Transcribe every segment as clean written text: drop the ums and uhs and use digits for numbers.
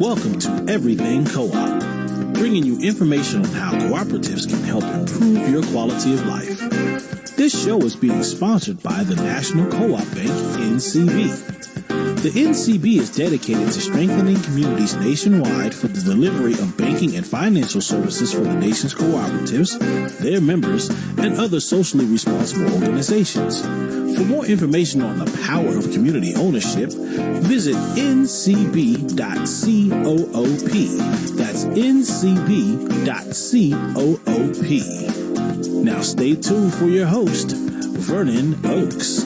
Welcome to Everything Co-op, bringing you information on how cooperatives can help improve your quality of life. This show is being sponsored by the National Co-op Bank, NCB. The NCB is dedicated to strengthening communities nationwide for the delivery of banking and financial services for the nation's cooperatives, their members, and other socially responsible organizations. For more information on the power of community ownership, visit ncb.coop. That's ncb.coop. Now stay tuned for your host, Vernon Oakes.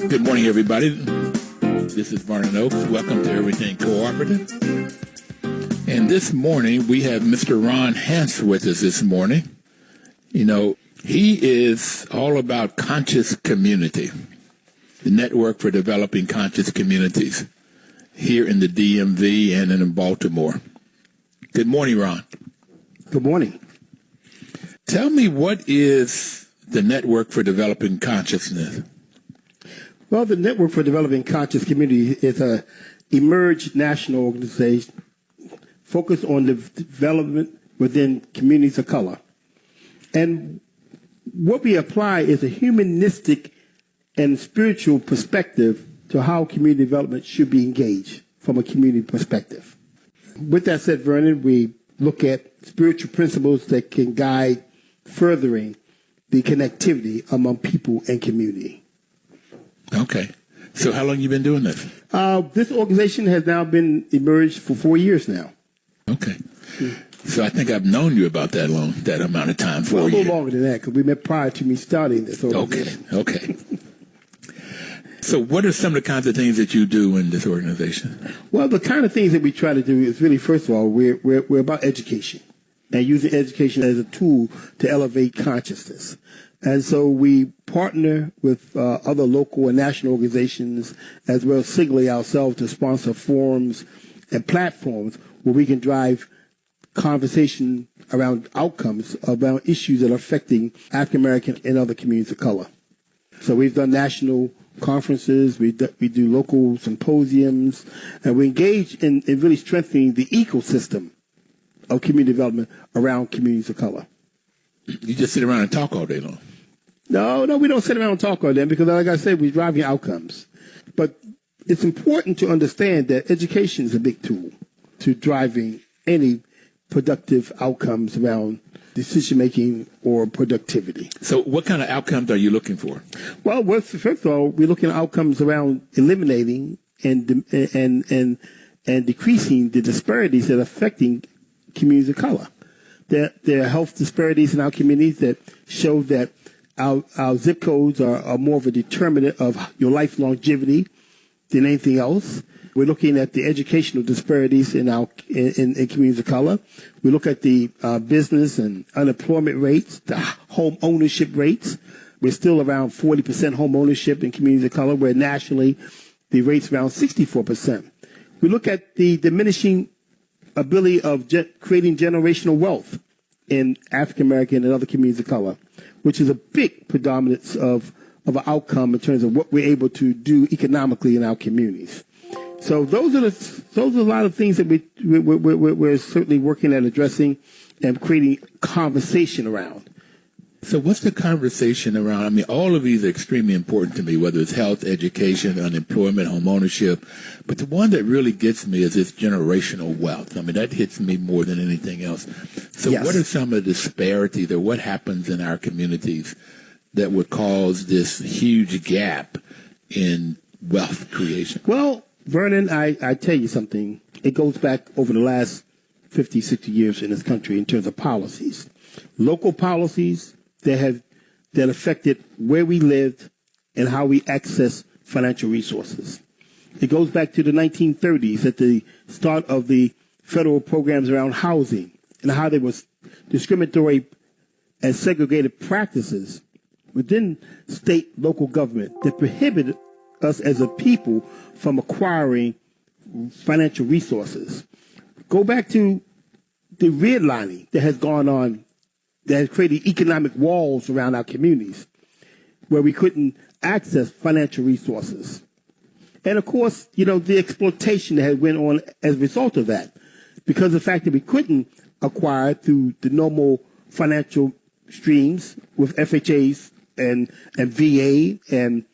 Good morning, everybody. This is Vernon Oakes. Welcome to Everything Cooperative. And this morning, we have Mr. Ron Hantz with us this morning. You know, he is all about conscious community, the network for developing conscious communities here in the DMV and in Baltimore. Good morning, Ron. Good morning. Tell me, what is the network for developing consciousness? Well, the Network for Developing Conscious Community is a emerged national organization focused on the development within communities of color. And what we apply is a humanistic and spiritual perspective to how community development should be engaged from a community perspective. With that said, Vernon, we look at spiritual principles that can guide furthering the connectivity among people and community. Okay. So how long have you been doing this? This organization has now been emerged for 4 years now. Okay. So I think I've known you about that amount of time, 4 years. A little longer than that, because we met prior to me starting this organization. Okay. So what are some of the kinds of things that you do in this organization? Well, the kind of things that we try to do is really, first of all, we're about education and using education as a tool to elevate consciousness. And so we partner with other local and national organizations, as well as singly ourselves, to sponsor forums and platforms where we can drive conversation around outcomes, around issues that are affecting African American and other communities of color. So we've done national conferences, we do local symposiums, and we engage in really strengthening the ecosystem of community development around communities of color. You just sit around and talk all day long? No, we don't sit around and talk all day because, like I said, we're driving outcomes. But it's important to understand that education is a big tool to driving any productive outcomes around decision-making or productivity. So what kind of outcomes are you looking for? Well, first of all, we're looking at outcomes around eliminating and decreasing the disparities that are affecting communities of color. There are health disparities in our communities that show that our zip codes are more of a determinant of your life longevity than anything else. We're looking at the educational disparities in communities of color. We look at the business and unemployment rates, the home ownership rates. We're still around 40% home ownership in communities of color, where nationally the rate's around 64%. We look at the diminishing ability of creating generational wealth in African American and other communities of color, which is a big predominance of an outcome in terms of what we're able to do economically in our communities. So those are a lot of things that we're certainly working at addressing and creating conversation around. So what's the conversation around? I mean, all of these are extremely important to me, whether it's health, education, unemployment, home ownership. But the one that really gets me is this generational wealth. I mean, that hits me more than anything else. So Yes. What are some of the disparities, or what happens in our communities that would cause this huge gap in wealth creation? Well, Vernon, I tell you something. It goes back over the last 50, 60 years in this country in terms of policies. Local policies that affected where we lived and how we access financial resources. It goes back to the 1930s at the start of the federal programs around housing and how there was discriminatory and segregated practices within state, local government that prohibited us as a people from acquiring financial resources. Go back to the redlining that has gone on, that has created economic walls around our communities where we couldn't access financial resources. And of course, the exploitation that had went on as a result of that, because of the fact that we couldn't acquire through the normal financial streams with FHAs and VA and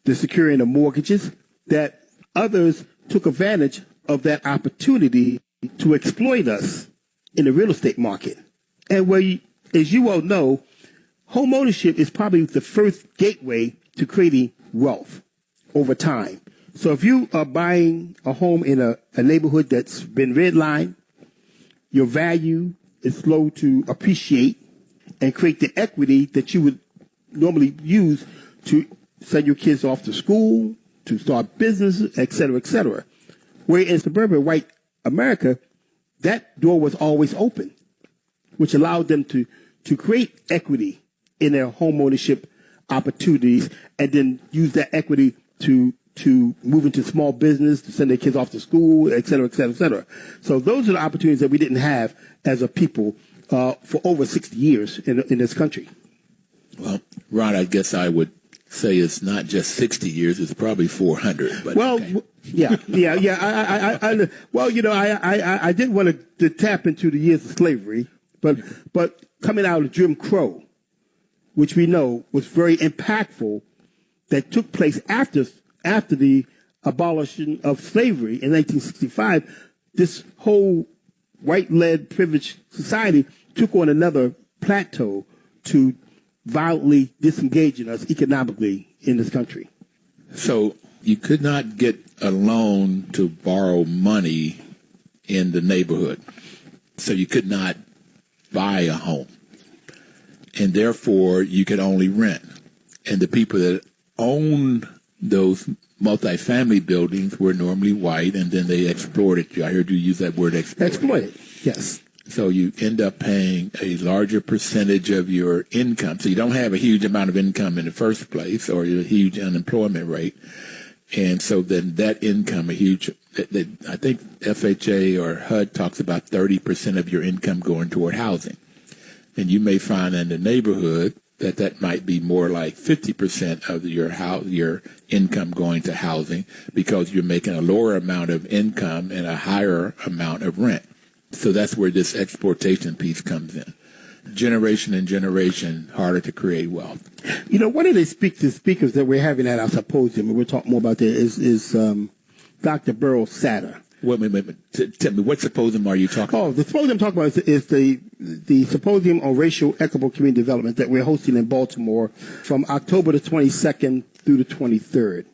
the securing of mortgages, that others took advantage of that opportunity to exploit us in the real estate market. And as you all know, home ownership is probably the first gateway to creating wealth over time. So if you are buying a home in a neighborhood that's been redlined, your value is slow to appreciate and create the equity that you would normally use to send your kids off to school, to start businesses, et cetera, et cetera. Where in suburban white America, that door was always open, which allowed them to create equity in their home ownership opportunities and then use that equity to move into small business, to send their kids off to school, et cetera, et cetera, et cetera. So those are the opportunities that we didn't have as a people for over 60 years in this country. Well, Ron, I guess I would say it's not just 60 years, it's probably 400. But well, okay. yeah. I didn't want to tap into the years of slavery, but coming out of Jim Crow, which we know was very impactful, that took place after the abolition of slavery in 1965, this whole white-led privileged society took on another plateau to violently disengaging us economically in this country. So you could not get a loan to borrow money in the neighborhood. So you could not buy a home. And therefore, you could only rent. And the people that owned those multifamily buildings were normally white, and then they exploited you. I heard you use that word, exploited. Exploited, yes. So you end up paying a larger percentage of your income. So you don't have a huge amount of income in the first place, or a huge unemployment rate. And so then that income, I think FHA or HUD talks about 30% of your income going toward housing. And you may find in the neighborhood that might be more like 50% of your income going to housing, because you're making a lower amount of income and a higher amount of rent. So that's where this exportation piece comes in. Generation and generation, harder to create wealth. One of the speakers that we're having at our symposium, and we'll talk more about that, is Dr. Burl Satter. Wait. Tell me, what symposium are you talking about? Oh, the symposium I'm talking about is the Symposium on Racial Equitable Community Development that we're hosting in Baltimore from October the 22nd through the 23rd.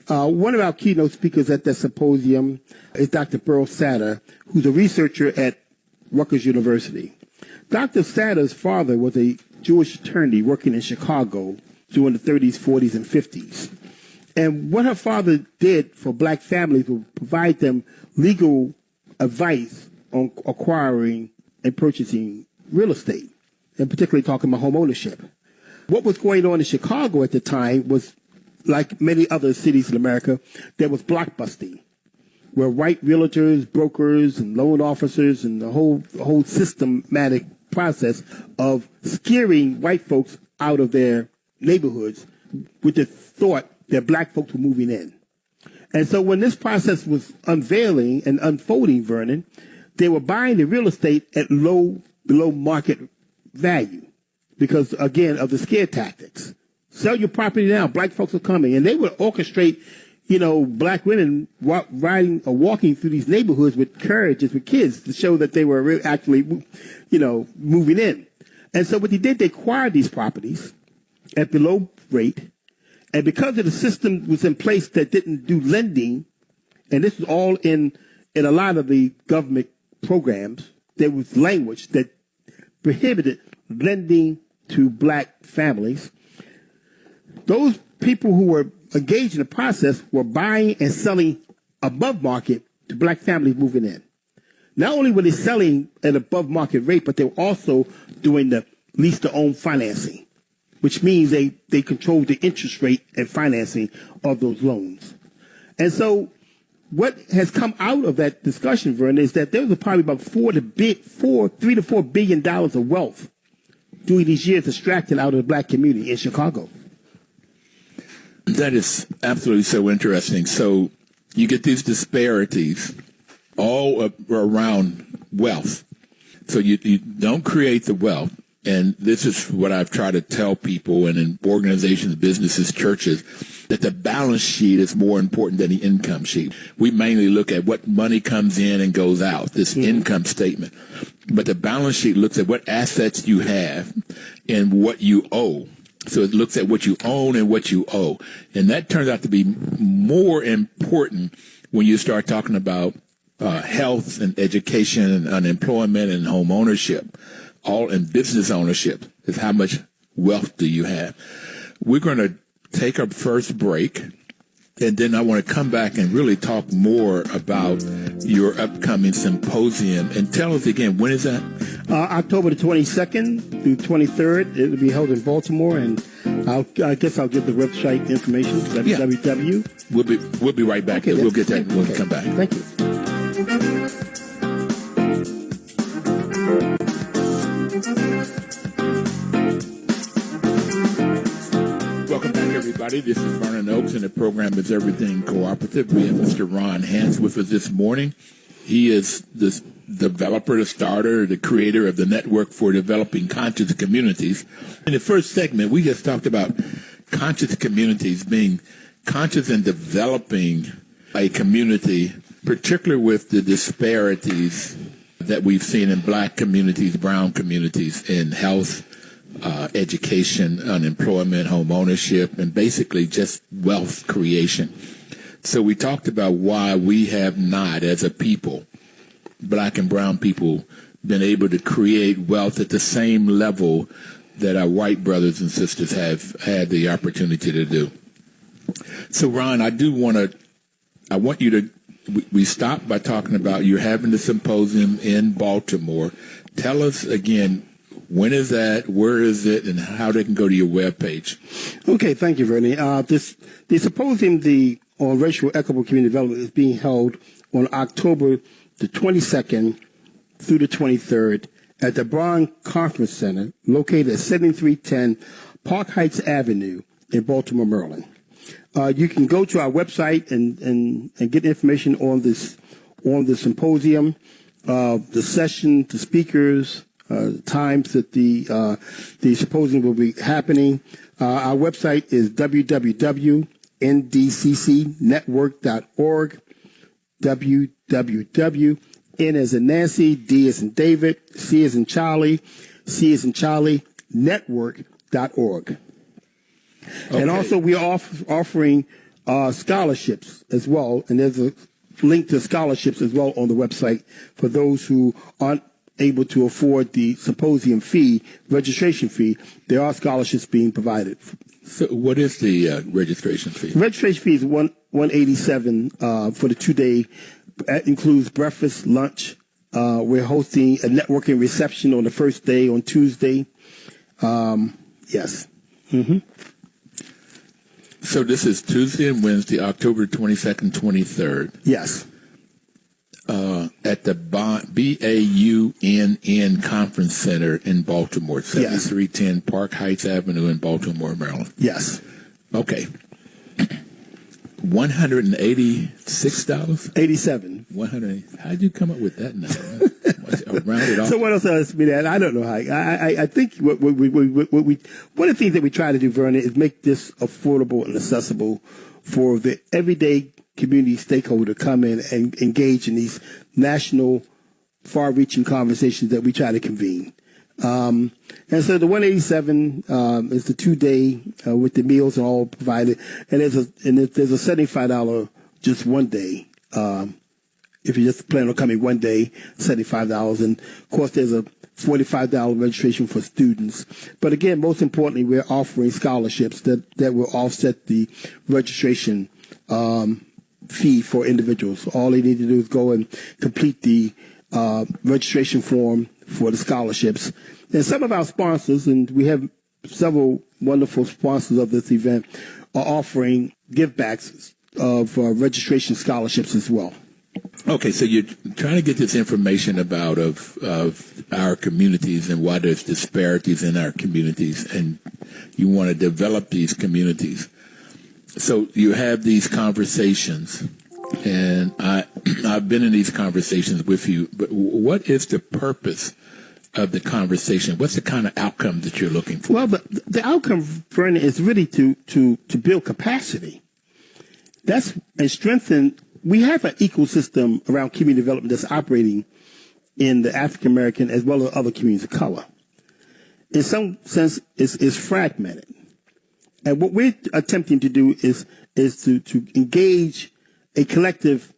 One of our keynote speakers at that symposium is Dr. Burl Satter, who's a researcher at Rutgers University. Dr. Satter's father was a Jewish attorney working in Chicago during the 30s, 40s, and 50s. And what her father did for black families was provide them legal advice on acquiring and purchasing real estate, and particularly talking about home ownership. What was going on in Chicago at the time was, like many other cities in America, there was blockbusting, where white realtors, brokers, and loan officers, and the whole systematic process of scaring white folks out of their neighborhoods with the thought that black folks were moving in. And so when this process was unveiling and unfolding, Vernon, they were buying the real estate at below market value because, again, of the scare tactics. Sell your property now. Black folks are coming. And they would orchestrate, black women riding or walking through these neighborhoods with carriages with kids to show that they were actually, moving in. And so what they did, they acquired these properties at below rate. And because of the system was in place that didn't do lending, and this was all in a lot of the government programs, there was language that prohibited lending to black families. Those people who were engaged in the process were buying and selling above market to black families moving in. Not only were they selling at above market rate, but they were also doing the lease to own financing, which means they controlled the interest rate and financing of those loans. And so what has come out of that discussion, Vernon, is that there was probably about $3 to $4 billion of wealth during these years extracted out of the black community in Chicago. That is absolutely so interesting. So you get these disparities all around wealth. So you don't create the wealth. And this is what I've tried to tell people and in organizations, businesses, churches, that the balance sheet is more important than the income sheet. We mainly look at what money comes in and goes out, this income statement. But the balance sheet looks at what assets you have and what you owe. So it looks at what you own and what you owe. And that turns out to be more important when you start talking about health and education and unemployment and home ownership. All in business ownership is how much wealth do you have. We're going to take our first break, and then I want to come back and really talk more about your upcoming symposium. And tell us again, when is that? October the 22nd through 23rd. It will be held in Baltimore, and I guess I'll give the website information, www. We'll be right back. Okay, we'll get that when we come back. Thank you. Welcome back, everybody. This is Vernon Oaks, and the program is Everything Cooperative. We have Mr. Ron Hantz with us this morning. He is the developer, the starter, the creator of the Network for Developing Conscious Communities. In the first segment, we just talked about conscious communities, being conscious and developing a community, particularly with the disparities that we've seen in black communities, brown communities, in health, education, unemployment, home ownership, and basically just wealth creation. So we talked about why we have not, as a people, black and brown people, been able to create wealth at the same level that our white brothers and sisters have had the opportunity to do. So, Ron, I want you to, we stopped by talking about you're having the symposium in Baltimore. Tell us again, when is that, where is it, and how they can go to your webpage. Okay, thank you, Vernon. The symposium on racial equitable community development is being held on October the 22nd through the 23rd at the Vernon Conference Center, located at 7310 Park Heights Avenue in Baltimore, Maryland. You can go to our website and get information on the symposium, the session, the speakers, times that the symposium will be happening. Our website is www.ndccnetwork.org, www, N as in Nancy, D as in David, C as in Charlie, network.org. Okay. And also we are offering scholarships as well, and there's a link to scholarships as well on the website for those who aren't able to afford the symposium fee, registration fee. There are scholarships being provided. So what is the registration fee? The registration fee is $187 for the 2-day. That includes breakfast, lunch. We're hosting a networking reception on the first day on Tuesday. Yes. Mm-hmm. So this is Tuesday and Wednesday, October 22nd, 23rd. Yes. At the BAUNN Conference Center in Baltimore, 7310 Park Heights Avenue in Baltimore, Maryland. Yes. Okay. $186? 87. 100. How'd you come up with that number? Round it off. So what else has to be that? I don't know how. I think what we one of the things that we try to do, Vernon, is make this affordable and accessible for the everyday community stakeholder to come in and engage in these national, far-reaching conversations that we try to convene. And so the 187 is the 2-day with the meals and all provided, and there's a $75 just one day. If you just plan on coming one day, $75, and of course there's a $45 registration for students. But again, most importantly, we're offering scholarships that will offset the registration fee for individuals. All they need to do is go and complete the registration form for the scholarships. And some of our sponsors, and we have several wonderful sponsors of this event, are offering give-backs of registration scholarships as well. Okay, so you're trying to get this information about of our communities and why there's disparities in our communities, and you want to develop these communities. So you have these conversations, and I've been in these conversations with you, but what is the purpose of the conversation? What's the kind of outcome that you're looking for? Well, the outcome, Vernon, is really to build capacity. And strengthen. We have an ecosystem around community development that's operating in the African American as well as other communities of color. In some sense, is fragmented. And what we're attempting to do is to engage a collective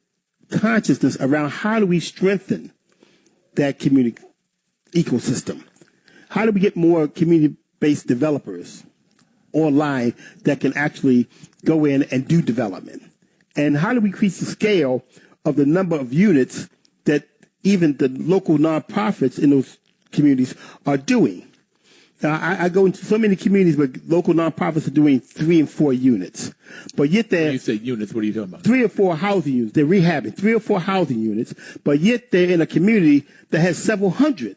consciousness around how do we strengthen that community ecosystem? How do we get more community-based developers online that can actually go in and do development? And how do we increase the scale of the number of units that even the local nonprofits in those communities are doing? I go into so many communities where local nonprofits are doing 3 and 4 units. But yet they're... When you say units, what are you talking about? 3 or 4 housing units. They're rehabbing 3 or 4 housing units, but yet they're in a community that has several hundred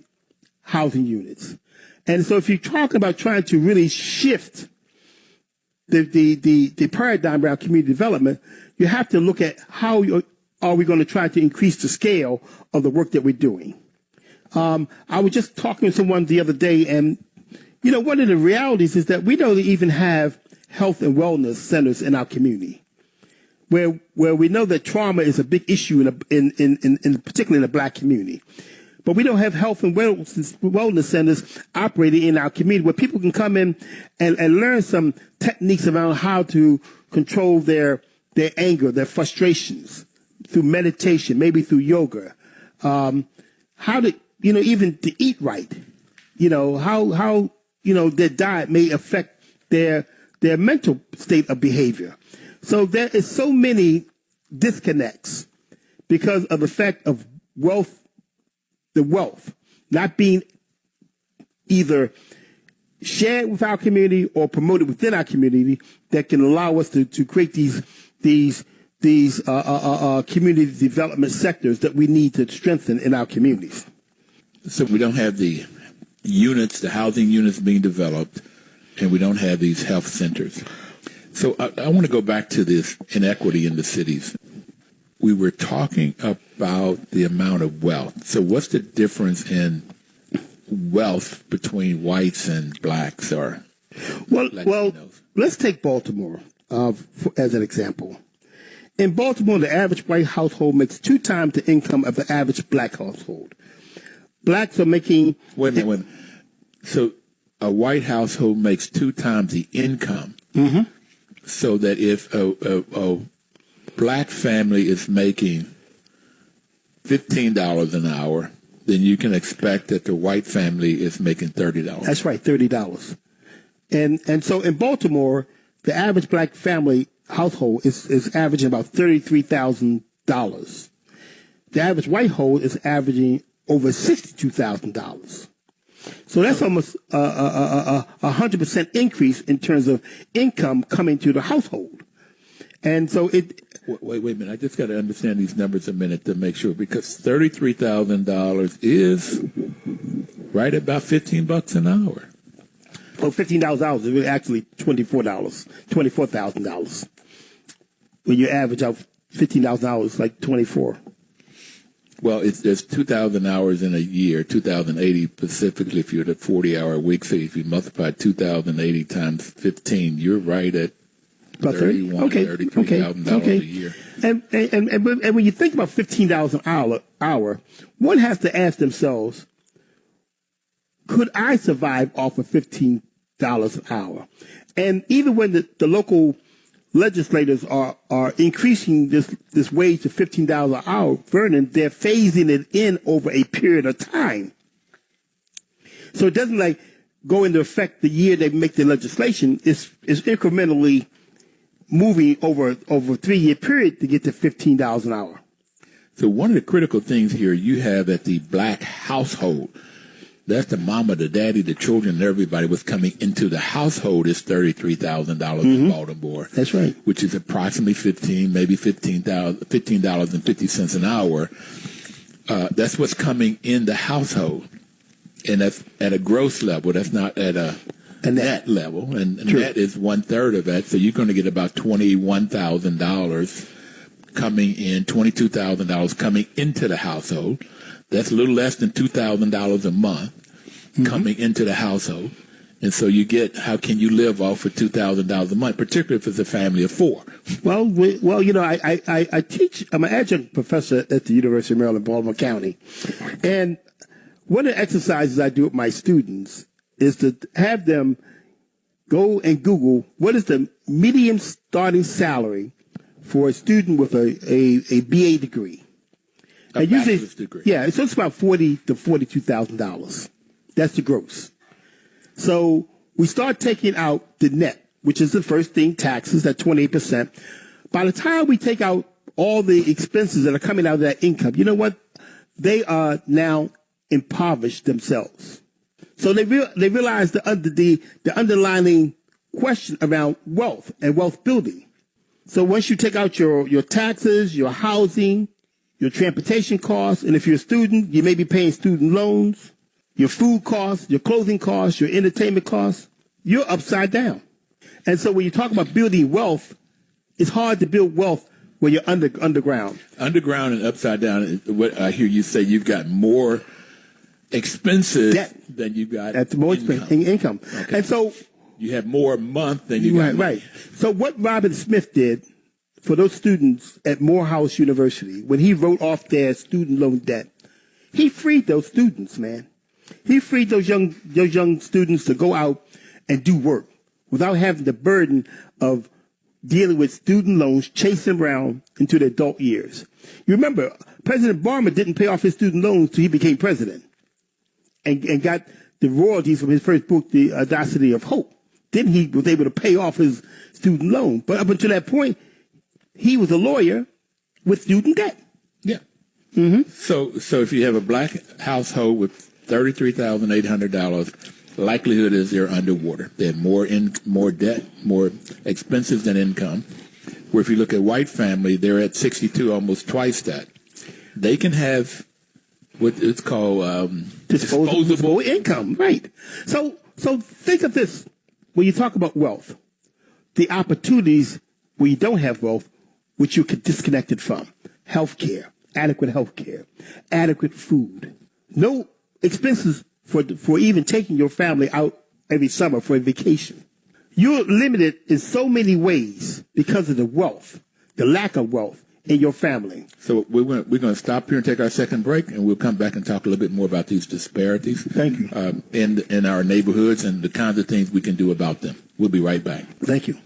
housing units. And so if you're talking about trying to really shift the paradigm around community development, you have to look at how are we going to try to increase the scale of the work that we're doing. I was just talking to someone the other day, and one of the realities is that we don't even have health and wellness centers in our community, where we know that trauma is a big issue in particularly in the Black community. But we don't have health and wellness centers operating in our community where people can come in and learn some techniques around how to control their anger, their frustrations through meditation, maybe through yoga. How to, even to eat right. How their diet may affect their mental state of behavior. So there is so many disconnects because of the fact of the wealth not being either shared with our community or promoted within our community that can allow us to create these community development sectors that we need to strengthen in our communities. So we don't have the housing units being developed, and we don't have these health centers. So I want to go back to this inequity in the cities. We were talking about the amount of wealth. So what's the difference in wealth between whites and blacks or Latinos? Well, let's take Baltimore as an example. In Baltimore, the average white household makes 2 times the income of the average black household. Blacks are making... Wait a minute. So a white household makes 2 times the income. Mm-hmm. So that if a black family is making $15 an hour, then you can expect that the white family is making $30. That's right, $30. And so in Baltimore, the average black family household is averaging about $33,000. The average white household is averaging over $62,000. So that's almost a 100% increase in terms of income coming to the household. And so Wait a minute. I just got to understand these numbers a minute to make sure, because $33,000 is right about $15 an hour. Well, $15 is actually $24,000. When you average out $15,000, like 24. Well, there's 2,000 hours in a year, 2,080 specifically if you're at a 40-hour week. So if you multiply 2,080 times 15, you're right at about $33,000 a year. And when you think about $15 an hour, one has to ask themselves, could I survive off of $15 an hour? And even when the local legislators are increasing this wage to $15 an hour, Vernon, they're phasing it in over a period of time. So it doesn't go into effect the year they make the legislation. It's incrementally moving over a 3-year period to get to $15 an hour. So one of the critical things here you have at the black household, that's the mama, the daddy, the children, and everybody was coming into the household is $33,000 in Baltimore. That's right. Which is approximately $15.50 an hour. That's what's coming in the household. And that's at a gross level. That's not at a net level, and True. net is 1/3 of that. So you're going to get about $21,000 coming in, $22,000 coming into the household. That's a little less than $2,000 a month coming into the household. And so you get, how can you live off of $2,000 a month, particularly if it's a family of four? Well, I teach. I'm an adjunct professor at the University of Maryland, Baltimore County, and one of the exercises I do with my students is to have them go and Google what is the median starting salary for a student with a BA degree. A bachelor's degree. Yeah, so it's about $40,000 to $42,000. That's the gross. So we start taking out the net, which is the first thing, taxes at 28%. By the time we take out all the expenses that are coming out of that income, you know what? They are now impoverished themselves. So they realize the underlying question around wealth and wealth building. So once you take out your taxes, your housing, your transportation costs, and if you're a student, you may be paying student loans, your food costs, your clothing costs, your entertainment costs, you're upside down. And so when you talk about building wealth, it's hard to build wealth when you're underground. Underground and upside down, what I hear you say, you've got more expenses Debt than you got at the more income. Okay. And so you have more a month than you got money. Right. So what Robert Smith did for those students at Morehouse University, when he wrote off their student loan debt, he freed those students, man. He freed those young students to go out and do work without having the burden of dealing with student loans, chasing around into their adult years. You remember, President Obama didn't pay off his student loans until he became president and got the royalties from his first book, The Audacity of Hope. Then he was able to pay off his student loan. But up until that point, he was a lawyer with student debt. Yeah. Mm-hmm. So if you have a black household with $33,800, likelihood is they're underwater. They have more debt, more expenses than income. Where if you look at white family, they're at 62, almost twice that. They can have what it's called disposable income, right? So think of this: when you talk about wealth, the opportunities where you don't have wealth, which you're disconnected from: healthcare, adequate food, no expenses for even taking your family out every summer for a vacation. You're limited in so many ways because of the wealth, the lack of wealth in your family. So we're going to stop here and take our second break, and we'll come back and talk a little bit more about these disparities. Thank you. In our neighborhoods and the kinds of things we can do about them. We'll be right back. Thank you.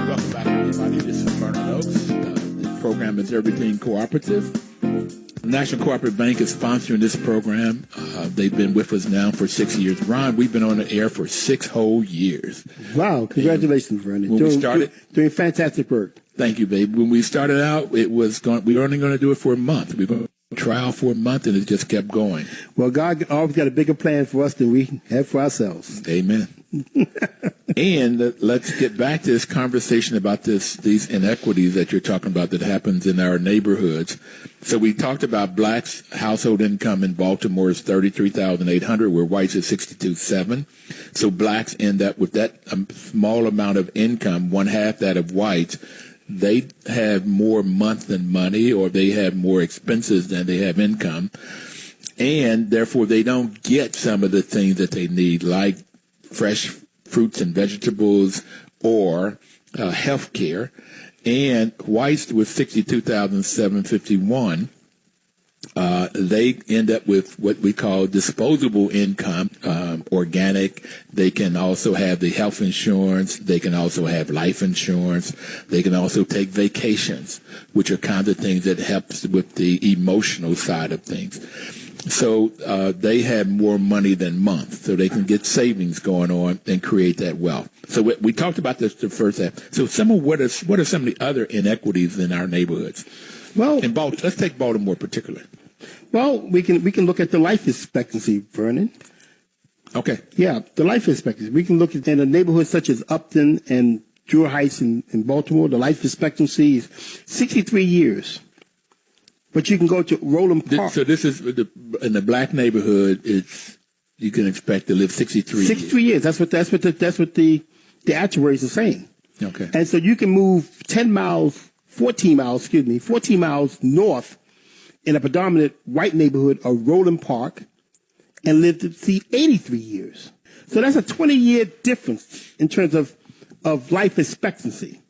Welcome back, everybody. This is Vernon Oaks. The program is Everything Cooperative. The National Cooperative Bank is sponsoring this program. They've been with us now for 6 years. Ron, we've been on the air for 6 whole years. Wow. Congratulations, Vernon. When we started, doing fantastic work. Thank you, babe. When we started out, we were only going to do it for a month. We were going to trial for a month, and it just kept going. Well, God always got a bigger plan for us than we have for ourselves. Amen. And let's get back to this conversation about these inequities that you're talking about that happens in our neighborhoods. So we talked about blacks' household income in Baltimore is $33,800, where whites is $62,700. So blacks end up with that small amount of income, one half that of whites. They have more monthly money, or they have more expenses than they have income, and therefore they don't get some of the things that they need, like fresh fruits and vegetables or health care. And whites with $62,751, they end up with what we call disposable income, organic. They can also have the health insurance. They can also have life insurance. They can also take vacations, which are kinds of things that helps with the emotional side of things. So they have more money than month, so they can get savings going on and create that wealth. So we talked about this the first half. So what are some of the other inequities in our neighborhoods? Well, let's take Baltimore particularly. Well, we can look at the life expectancy, Vernon. Okay. Yeah, the life expectancy. We can look at in a neighborhood such as Upton and Druid Heights in Baltimore. The life expectancy is 63 years. But you can go to Roland Park. So this is in the black neighborhood. You can expect to live 63 years. 63 years. That's what the actuaries are saying. Okay. And so you can move 14 miles north in a predominant white neighborhood of Roland Park and live to see 83 years. So that's a 20-year difference in terms of life expectancy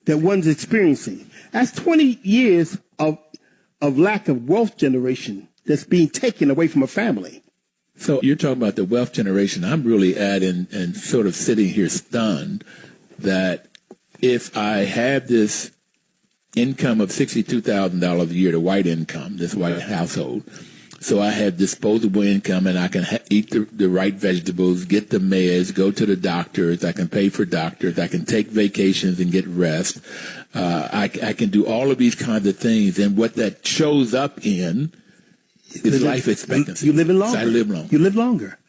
that one's experiencing. That's 20 years of lack of wealth generation that's being taken away from a family. So you're talking about the wealth generation. I'm really and sort of sitting here stunned that if I have this income of $62,000 a year, the white income, this white household, so I have disposable income and I can eat the right vegetables, get the meds, go to the doctors, I can pay for doctors, I can take vacations and get rest. I can do all of these kinds of things. And what that shows up in is life expectancy. You live longer. So I live longer. You live longer.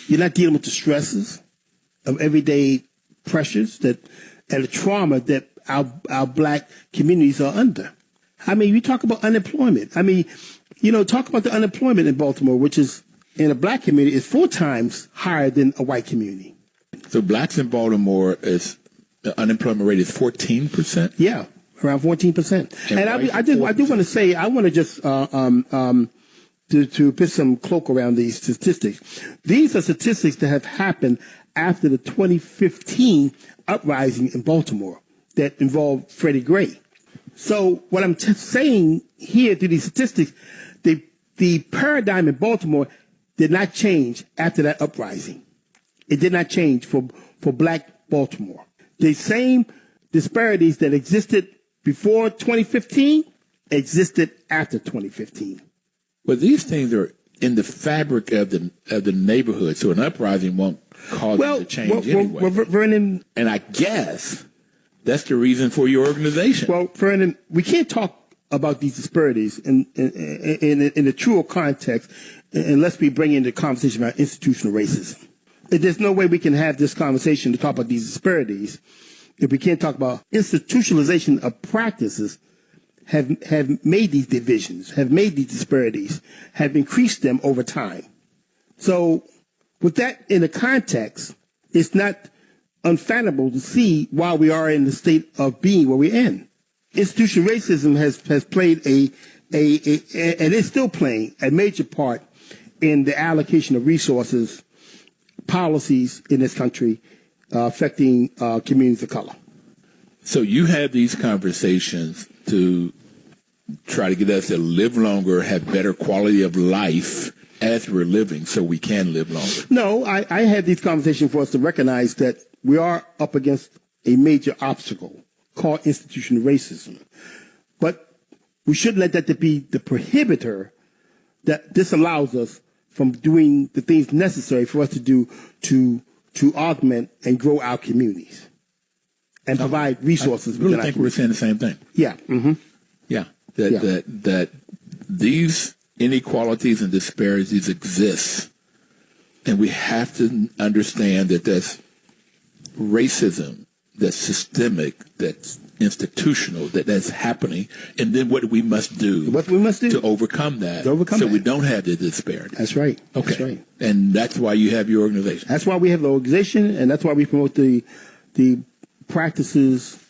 You're not dealing with the stresses of everyday pressures and the trauma that our black communities are under. I mean, we talk about unemployment. I mean, talk about the unemployment in Baltimore, which is in a black community is 4 times higher than a white community. So blacks in Baltimore the unemployment rate is 14%? Yeah, around 14%. And I do want to say, I want to just to put some cloak around these statistics. These are statistics that have happened after the 2015 uprising in Baltimore that involved Freddie Gray. So what I'm saying here through these statistics, the paradigm in Baltimore did not change after that uprising. It did not change for black Baltimore. The same disparities that existed before 2015 existed after 2015. Well, these things are in the fabric of the neighborhood, so an uprising won't cause them to change anyway. Well, Vernon, and I guess that's the reason for your organization. Well, Vernon, we can't talk about these disparities in a truer context unless we bring in the conversation about institutional racism. There's no way we can have this conversation to talk about these disparities if we can't talk about institutionalization of practices have made these divisions, have made these disparities, have increased them over time. So with that in the context, it's not unfathomable to see why we are in the state of being where we're in. Institutional racism has played and is still playing a major part in the allocation of resources, policies in this country affecting communities of color. So you have these conversations to try to get us to live longer, have better quality of life as we're living so we can live longer. No, I had these conversations for us to recognize that we are up against a major obstacle called institutional racism. But we shouldn't let that be the prohibitor that disallows us from doing the things necessary for us to do to augment and grow our communities and provide resources. I really think we're saying the same thing. Yeah. Mm-hmm. Yeah. That these inequalities and disparities exist, and we have to understand that that's racism, that's systemic, that's institutional, that's happening, and then what we must do to overcome that, so we don't have the disparity. That's right. Okay. That's right. And that's why you have your organization. That's why we have the organization, and that's why we promote the practices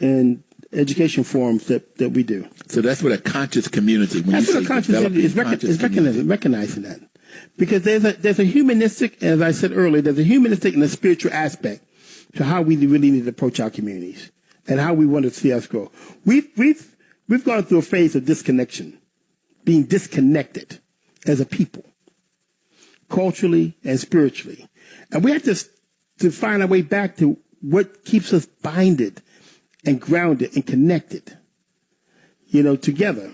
and education forums that we do. So that's what a conscious community. When that's you what a conscious community is recognizing that, because there's a humanistic, as I said earlier, there's a humanistic and a spiritual aspect to how we really need to approach our communities and how we want to see us grow. We've gone through a phase of disconnection, being disconnected as a people, culturally and spiritually, and we have to find our way back to what keeps us binded and grounded and connected, together.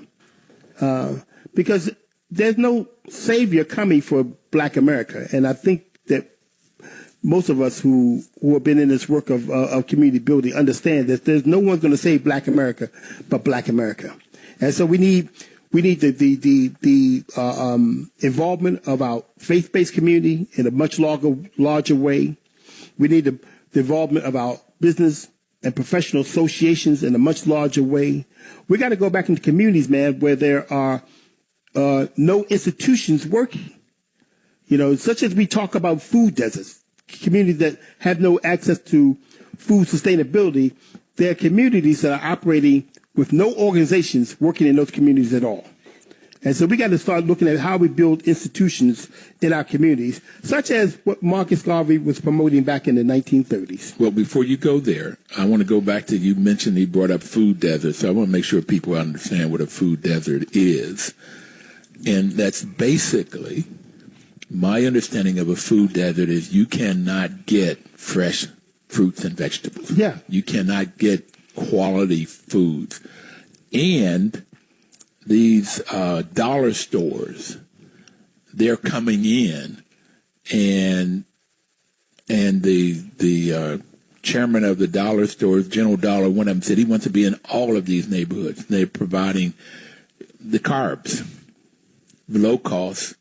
Because there's no savior coming for Black America. And I think that most of us who have been in this work of community building understand that there's no one's going to save Black America but Black America. And so we need We need the involvement of our faith-based community in a much larger way. We need the involvement of our business and professional associations in a much larger way. We got to go back into communities, man, where there are no institutions working. Such as we talk about food deserts, communities that have no access to food sustainability. There are communities that are operating with no organizations working in those communities at all. And so we got to start looking at how we build institutions in our communities, such as what Marcus Garvey was promoting back in the 1930s. Well, before you go there, I want to go back to, you mentioned he brought up food deserts. So I want to make sure people understand what a food desert is. And that's basically, my understanding of a food desert is you cannot get fresh fruits and vegetables. Yeah. You cannot get quality foods. And these dollar stores, they're coming in, and the chairman of the dollar stores, General Dollar, one of them said he wants to be in all of these neighborhoods. They're providing the carbs, low cost,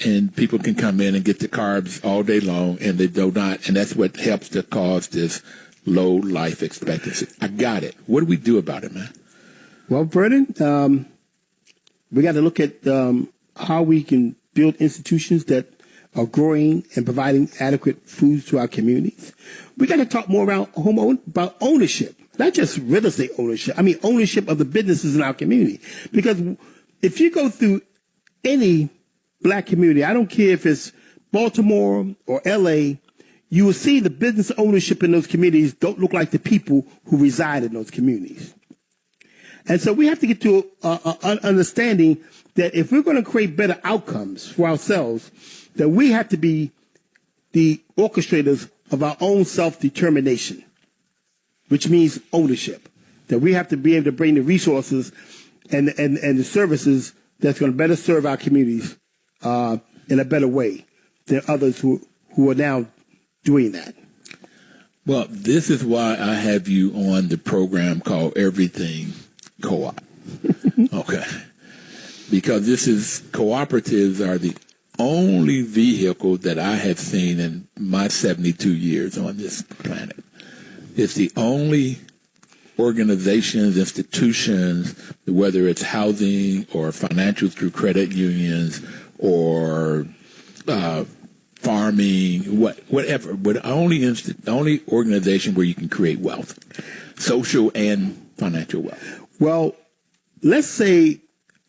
and people can come in and get the carbs all day long, and they do not, and that's what helps to cause this low life expectancy. I got it. What do we do about it, man? Well, Vernon, we got to look at how we can build institutions that are growing and providing adequate foods to our communities. We got to talk more about ownership, not just real estate ownership. I mean, ownership of the businesses in our community. Because if you go through any black community, I don't care if it's Baltimore or L.A., you will see the business ownership in those communities don't look like the people who reside in those communities. And so we have to get to an understanding that if we're going to create better outcomes for ourselves, that we have to be the orchestrators of our own self-determination, which means ownership. That we have to be able to bring the resources and the services that's going to better serve our communities in a better way than others who are now doing that. Well, this is why I have you on the program called Everything Co-op. Okay. Because cooperatives are the only vehicle that I have seen in my 72 years on this planet. It's the only organizations, institutions, whether it's housing or financial through credit unions or farming, whatever, but the only organization where you can create wealth, social and financial wealth. Well, let's say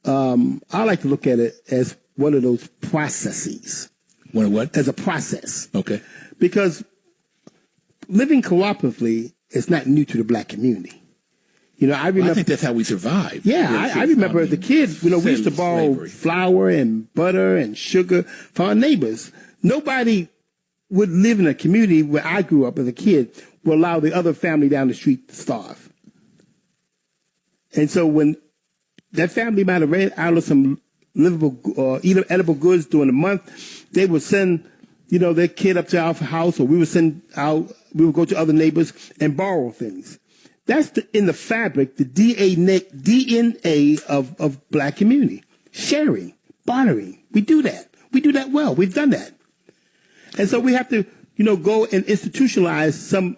I like to look at it as one of those processes. One of what? As a process. Okay. Because living cooperatively is not new to the black community. I remember. Well, I think that's how we survived. Yeah, I remember as a kid, we used to borrow flour and butter and sugar from our neighbors. Nobody would live in a community where I grew up as a kid would allow the other family down the street to starve. And so when that family might have ran out of some edible goods during the month, they would send, their kid up to our house, or we would go to other neighbors and borrow things. That's in the fabric, the DNA of black community. Sharing, bartering. We do that. We do that well. We've done that. And so we have to, go and institutionalize some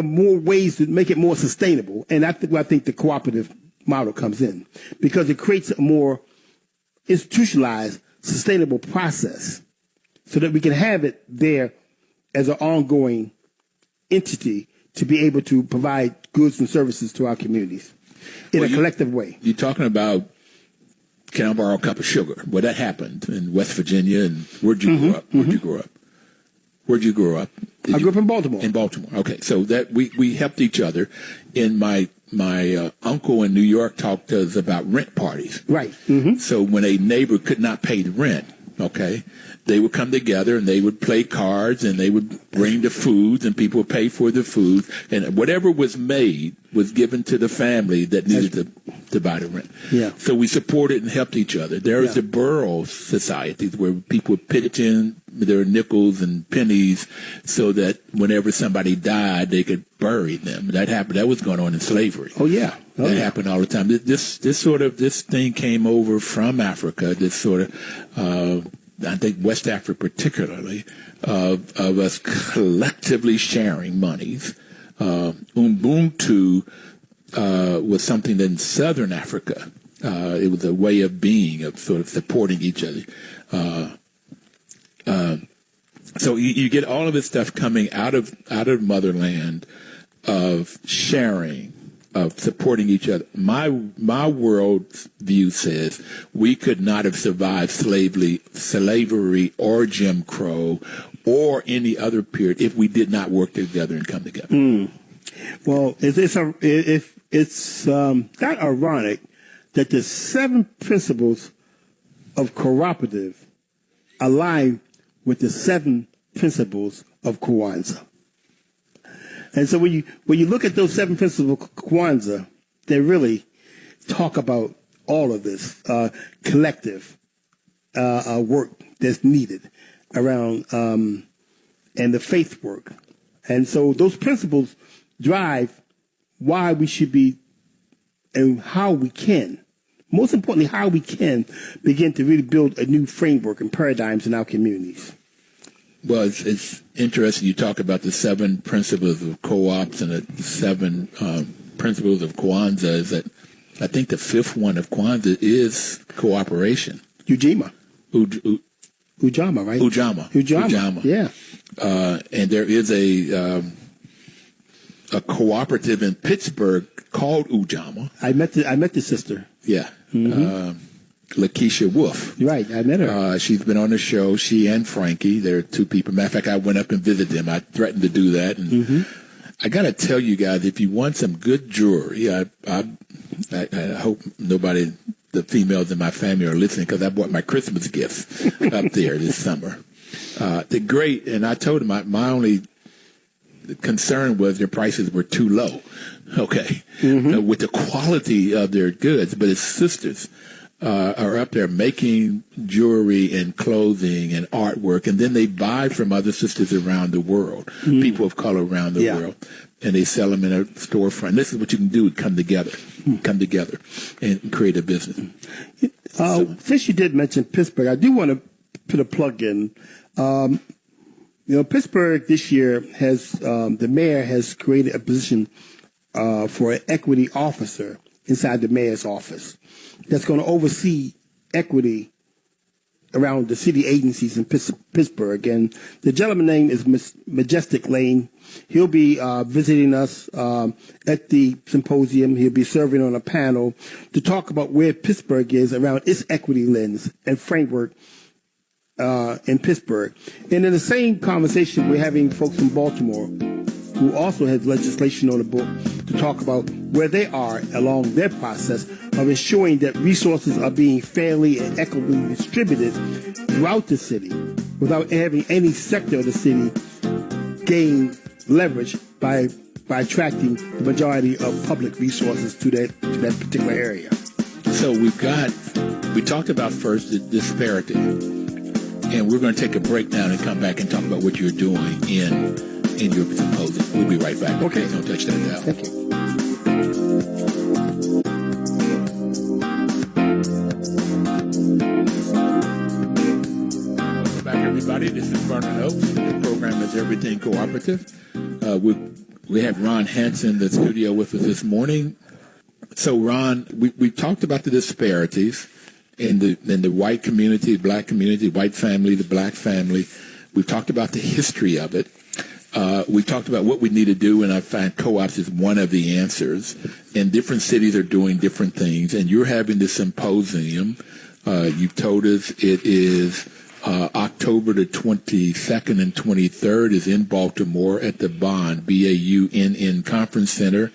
more ways to make it more sustainable. And that's where I think the cooperative model comes in, because it creates a more institutionalized, sustainable process so that we can have it there as an ongoing entity to be able to provide goods and services to our communities in a collective way. You're talking about, can I borrow a cup of sugar? Well, that happened in West Virginia. And where'd you grow up? Where'd you grow up? I grew up in Baltimore. In Baltimore. Okay. So that we helped each other. And my uncle in New York talked to us about rent parties. Right. Mm-hmm. So when a neighbor could not pay the rent, okay, they would come together and they would play cards and they would bring the food and people would pay for the food. And whatever was made was given to the family that needed buy the rent. Yeah. So we supported and helped each other. There was the borough societies where people would pitch in their nickels and pennies so that whenever somebody died, they could bury them. That happened. That was going on in slavery. Oh, yeah. That happened all the time. This thing came over from Africa, this sort of, I think West Africa particularly, of us collectively sharing monies. Ubuntu was something that in Southern Africa, it was a way of being, of sort of supporting each other. So you get all of this stuff coming out of motherland, of sharing, of supporting each other. My world view says we could not have survived slavery or Jim Crow or any other period if we did not work together and come together. Well, it's not ironic that the 7 principles of cooperative align with the 7 principles of Kwanzaa. And so when you look at those 7 principles of Kwanzaa, they really talk about all of this collective work that's needed around and the faith work. And so those principles drive why we should be and how we can, most importantly, how we can begin to really build a new framework and paradigms in our communities. Well, it's interesting you talk about the 7 principles of co-ops and the 7 principles of Kwanzaa. Is that I think the 5th one of Kwanzaa is cooperation. Ujima, right? Ujama. Yeah. And there is a cooperative in Pittsburgh called Ujama. I met the sister. Yeah. Lakeisha Wolf. Right, I met her. She's been on the show. She and Frankie, they're 2 people. Matter of fact, I went up and visited them. I threatened to do that. And I got to tell you guys, if you want some good jewelry, I hope nobody, the females in my family are listening because I bought my Christmas gifts up there this summer. They're great. And I told them my only concern was their prices were too low. Okay. With the quality of their goods, but it's sisters. Are up there making jewelry and clothing and artwork, and then they buy from other sisters around the world, people of color around the world, and they sell them in a storefront. This is what you can do: come together and create a business. Since you did mention Pittsburgh, I do want to put a plug in. Pittsburgh this year has the mayor has created a position for an equity officer inside the mayor's office that's going to oversee equity around the city agencies in Pittsburgh. And the gentleman's name is Majestic Lane. He'll be visiting us at the symposium. He'll be serving on a panel to talk about where Pittsburgh is around its equity lens and framework in Pittsburgh. And in the same conversation, we're having folks from Baltimore who also has legislation on the book to talk about where they are along their process of ensuring that resources are being fairly and equitably distributed throughout the city without having any sector of the city gain leverage by attracting the majority of public resources to that particular area. So we talked about first the disparity, and we're going to take a break now and come back and talk about what you're doing in your symposium. We'll be right back. Okay. Don't touch that dial. Thank you. Welcome back, everybody. This is Vernon Oaks. The program is Everything Cooperative. We have Ron Hantz in the studio with us this morning. So, Ron, we talked about the disparities in the white community, black community, white family, the black family. We've talked about the history of it. We talked about what we need to do, and I find co-ops is one of the answers. And different cities are doing different things. And you're having this symposium. You've told us it is October the 22nd and 23rd is in Baltimore at the Bonn, BAUNN Conference Center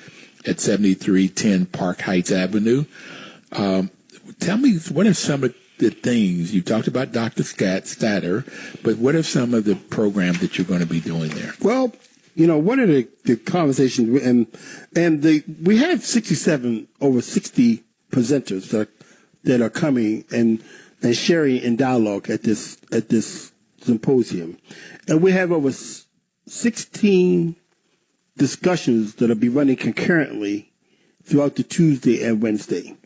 at 7310 Park Heights Avenue. Tell me, what are some of the things you talked about, Dr. Statter, but what are some of the programs that you're going to be doing there? Well, one of the conversations, and we have over 60 presenters that are coming and sharing in dialogue at this symposium. And we have over 16 discussions that'll be running concurrently throughout the Tuesday and Wednesday.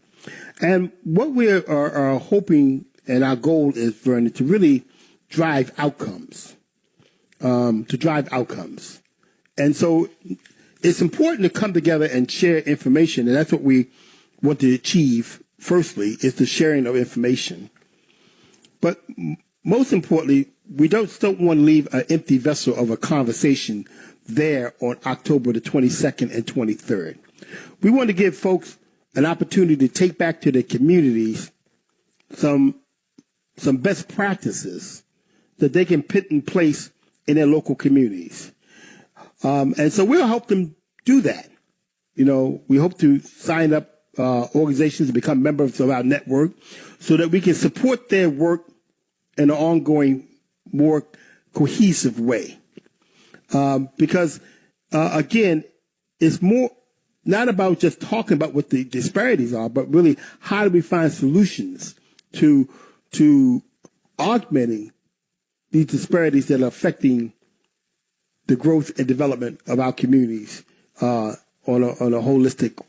And what we are hoping, and our goal is, Vernon, to really drive outcomes. And so it's important to come together and share information, and that's what we want to achieve. Firstly, is the sharing of information. But most importantly, we don't want to leave an empty vessel of a conversation there on October the 22nd and 23rd. We want to give folks an opportunity to take back to their communities some best practices that they can put in place in their local communities. And so we'll help them do that. You know, we hope to sign up organizations to become members of our network so that we can support their work in an ongoing, more cohesive way. Because, again, it's more not about just talking about what the disparities are, but really how do we find solutions to augmenting these disparities that are affecting the growth and development of our communities on a holistic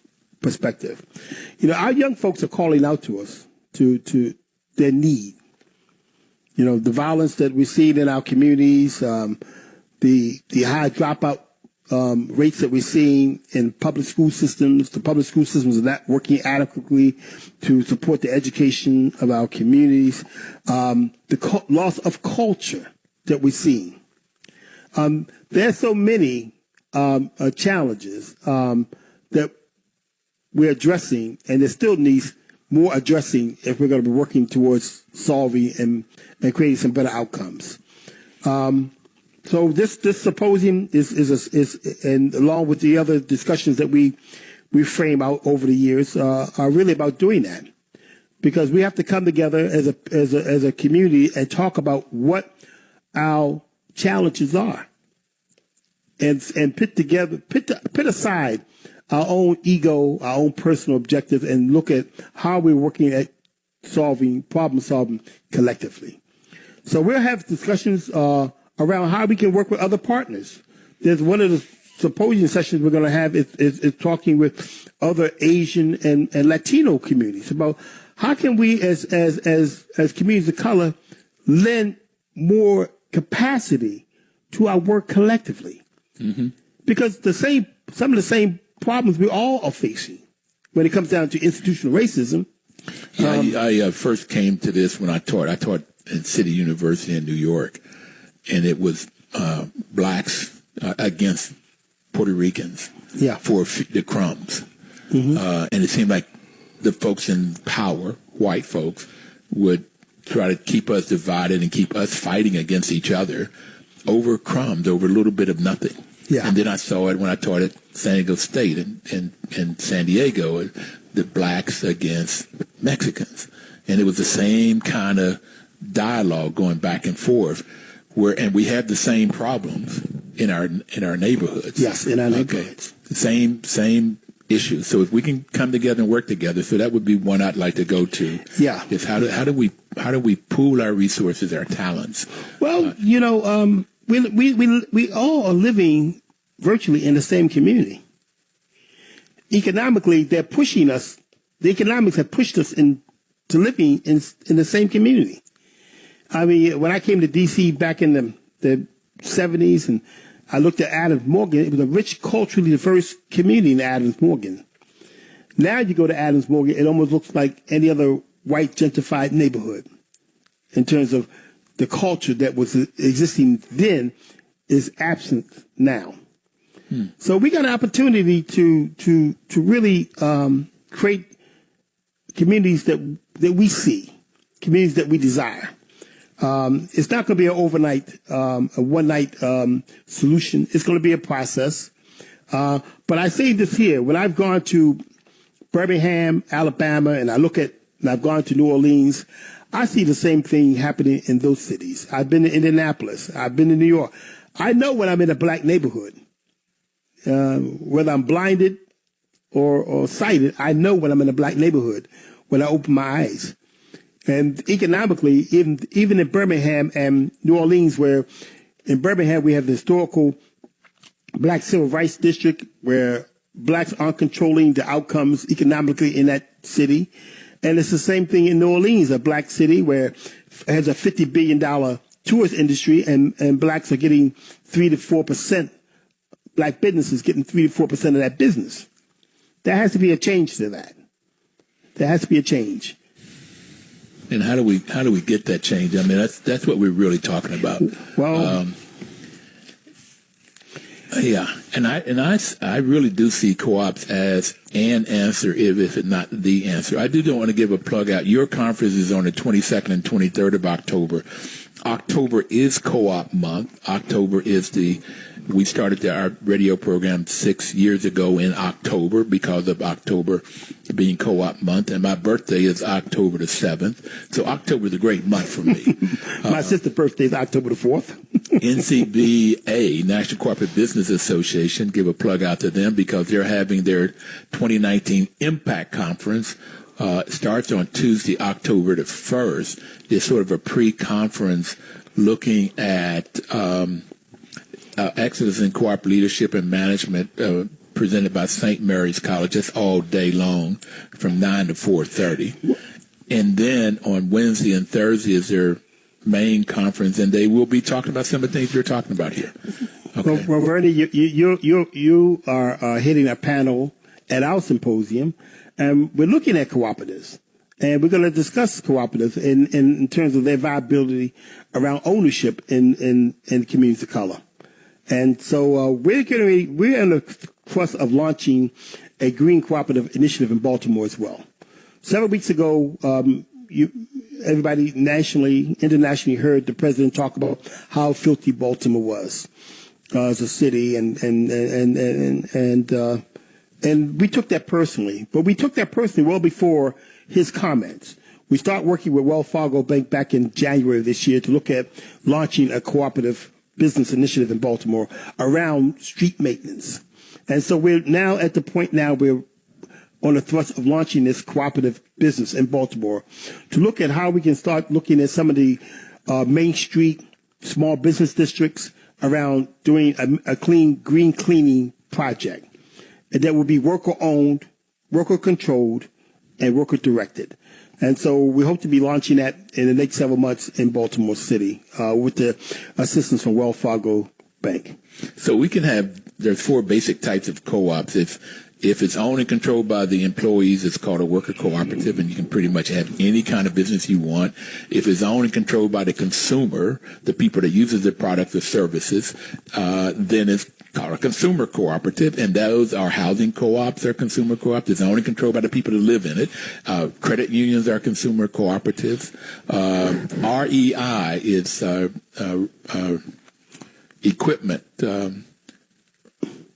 perspective. You know, our young folks are calling out to us to their need. You know, the violence that we see in our communities, the high dropout rates that we're seeing in public school systems. The public school systems are not working adequately to support the education of our communities. The loss of culture that we're seeing. There's so many challenges that we're addressing, and there still needs more addressing if we're going to be working towards solving and creating some better outcomes. So this symposium is and along with the other discussions that we frame out over the years are really about doing that, because we have to come together as a community and talk about what our challenges are, and put aside our own ego, our own personal objectives, and look at how we're working at problem solving collectively. So we'll have discussions around how we can work with other partners. There's one of the symposium sessions we're going to have is talking with other Asian and Latino communities about how can we as communities of color lend more capacity to our work collectively. Mm-hmm. Because some of the same problems we all are facing when it comes down to institutional racism. I first came to this when I taught at City University in New York, and it was blacks against Puerto Ricans for the crumbs. Mm-hmm. And it seemed like the folks in power, white folks, would try to keep us divided and keep us fighting against each other over crumbs, over a little bit of nothing. Yeah. And then I saw it when I taught at San Diego State in San Diego, the blacks against Mexicans. And it was the same kind of dialogue going back and forth, and we have the same problems in our neighborhoods. Yes, in our neighborhoods. Same issues. So if we can come together and work together, so that would be one I'd like to go to. Yeah. Is how do we pool our resources, our talents? Well, we all are living virtually in the same community. Economically, they're pushing us. The economics have pushed us into living in the same community. I mean, when I came to D.C. back in the 70s, and I looked at Adams Morgan, it was a rich, culturally diverse community in Adams Morgan. Now you go to Adams Morgan, it almost looks like any other white gentrified neighborhood in terms of the culture that was existing then is absent now. So we got an opportunity to really create communities that we see, communities that we desire. It's not going to be an overnight, a one-night solution. It's going to be a process. But I say this here: when I've gone to Birmingham, Alabama, and I've gone to New Orleans, I see the same thing happening in those cities. I've been to Indianapolis. I've been to New York. I know when I'm in a black neighborhood, whether I'm blinded or sighted, I know when I'm in a black neighborhood when I open my eyes. And economically, even in Birmingham and New Orleans, where in Birmingham we have the historical black civil rights district where blacks aren't controlling the outcomes economically in that city. And it's the same thing in New Orleans, a black city where it has a $50 billion tourist industry and blacks are getting 3 to 4%, black businesses getting 3 to 4% of that business. There has to be a change to that. There has to be a change. And how do we get that change? I mean, that's what we're really talking about. Well, yeah, and I really do see co-ops as an answer, if it's not the answer. I do want to give a plug out. Your conference is on the 22nd and 23rd of October. October is co-op month. October is we started our radio program 6 years ago in October because of October being co-op month, and my birthday is October the 7th. So October is a great month for me. My sister's birthday is October the 4th. NCBA, National Cooperative Business Association, give a plug out to them because they're having their 2019 Impact Conference. Starts on Tuesday, October the 1st. It's sort of a pre-conference looking at excellence in cooperative leadership and management presented by St. Mary's College. That's all day long from 9 to 4:30. And then on Wednesday and Thursday is their main conference, and they will be talking about some of the things you're talking about here. Okay. Well, Vernon, you are hitting a panel at our symposium, and we're looking at cooperatives. And we're going to discuss cooperatives in terms of their viability around ownership in communities of color. And so we're in the process of launching a green cooperative initiative in Baltimore as well. Several weeks ago, everybody nationally, internationally heard the president talk about how filthy Baltimore was as a city, and we took that personally. But we took that personally well before his comments. We started working with Wells Fargo Bank back in January of this year to look at launching a cooperative business initiative in Baltimore around street maintenance. And so we're now at the point we're on the thrust of launching this cooperative business in Baltimore to look at how we can start looking at some of the Main Street small business districts around doing a green cleaning project. And that will be worker-owned, worker-controlled, and worker-directed. And so we hope to be launching that in the next several months in Baltimore City with the assistance from Wells Fargo Bank. So we can there's 4 basic types of co-ops. If it's owned and controlled by the employees, it's called a worker cooperative, and you can pretty much have any kind of business you want. If it's owned and controlled by the consumer, the people that uses the products or services, then it's called a consumer cooperative, and those are housing co-ops or consumer co-ops. It's owned and controlled by the people that live in it. Credit unions are consumer cooperatives. REI is equipment,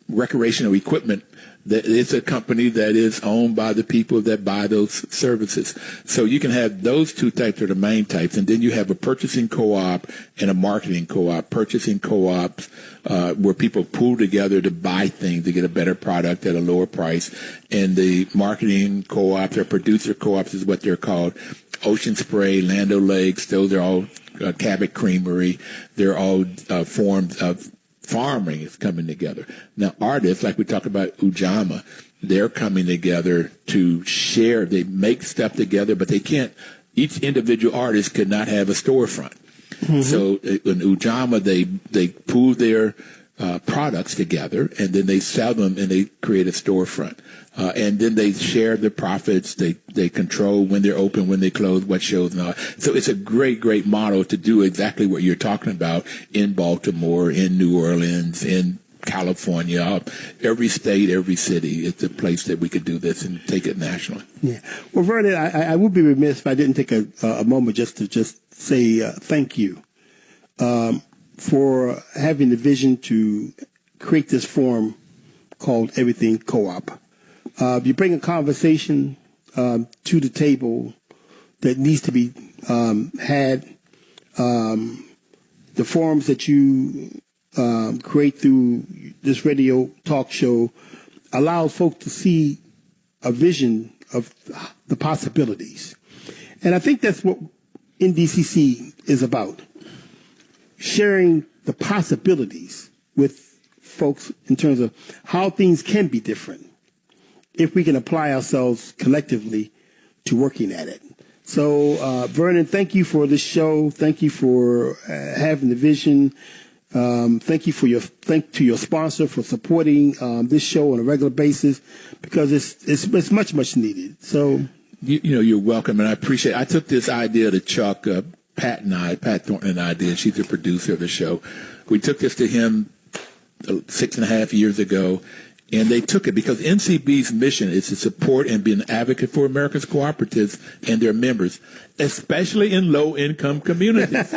recreational equipment. It's a company that is owned by the people that buy those services. So you can have those 2 types are the main types. And then you have a purchasing co-op and a marketing co-op. Purchasing co-ops where people pool together to buy things to get a better product at a lower price. And the marketing co-ops or producer co-ops is what they're called. Ocean Spray, Land O'Lakes, those are all Cabot Creamery. They're all forms of farming is coming together. Now, artists, like we talked about Ujamaa, they're coming together to share. They make stuff together, but they can't. Each individual artist could not have a storefront. Mm-hmm. So in Ujamaa, they pool their products together, and then they sell them, and they create a storefront. And then they share the profits. They control when they're open, when they close, what shows and all. So it's a great, great model to do exactly what you're talking about in Baltimore, in New Orleans, in California, every state, every city. It's a place that we could do this and take it nationally. Yeah. Well, Vernon, I would be remiss if I didn't take a moment just to say thank you for having the vision to create this forum called Everything Co-op. You bring a conversation to the table that needs to be had. The forums that you create through this radio talk show allows folks to see a vision of the possibilities. And I think that's what NDCC is about, sharing the possibilities with folks in terms of how things can be different if we can apply ourselves collectively to working at it. So, Vernon, thank you for this show. Thank you for having the vision. Thank you to your sponsor for supporting this show on a regular basis, because it's much needed. So, you're welcome, and I appreciate it. I took this idea to Chuck, Pat Thornton and I did. She's the producer of the show. We took this to him 6.5 years ago, and they took it because NCB's mission is to support and be an advocate for America's cooperatives and their members, especially in low-income communities.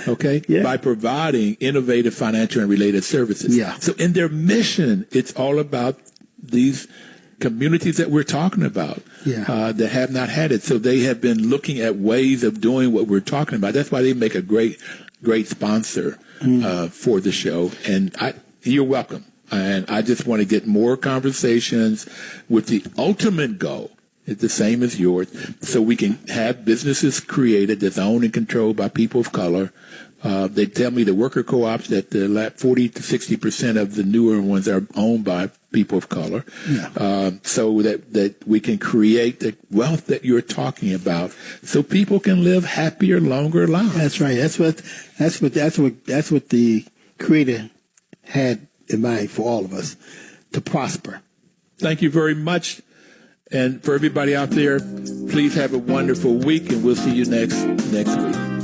Okay? Yeah. By providing innovative financial and related services. Yeah. So in their mission, it's all about these communities that we're talking about that have not had it. So they have been looking at ways of doing what we're talking about. That's why they make a great sponsor for the show. And you're welcome. And I just want to get more conversations with the ultimate goal. It's the same as yours, so we can have businesses created that's owned and controlled by people of color. They tell me the worker co-ops that 40 to 60% of the newer ones are owned by people of color. Yeah. So that we can create the wealth that you're talking about, so people can live happier, longer lives. That's right. That's what the Creator had in mind for all of us, to prosper. Thank you very much. And for everybody out there, please have a wonderful week, and we'll see you next week.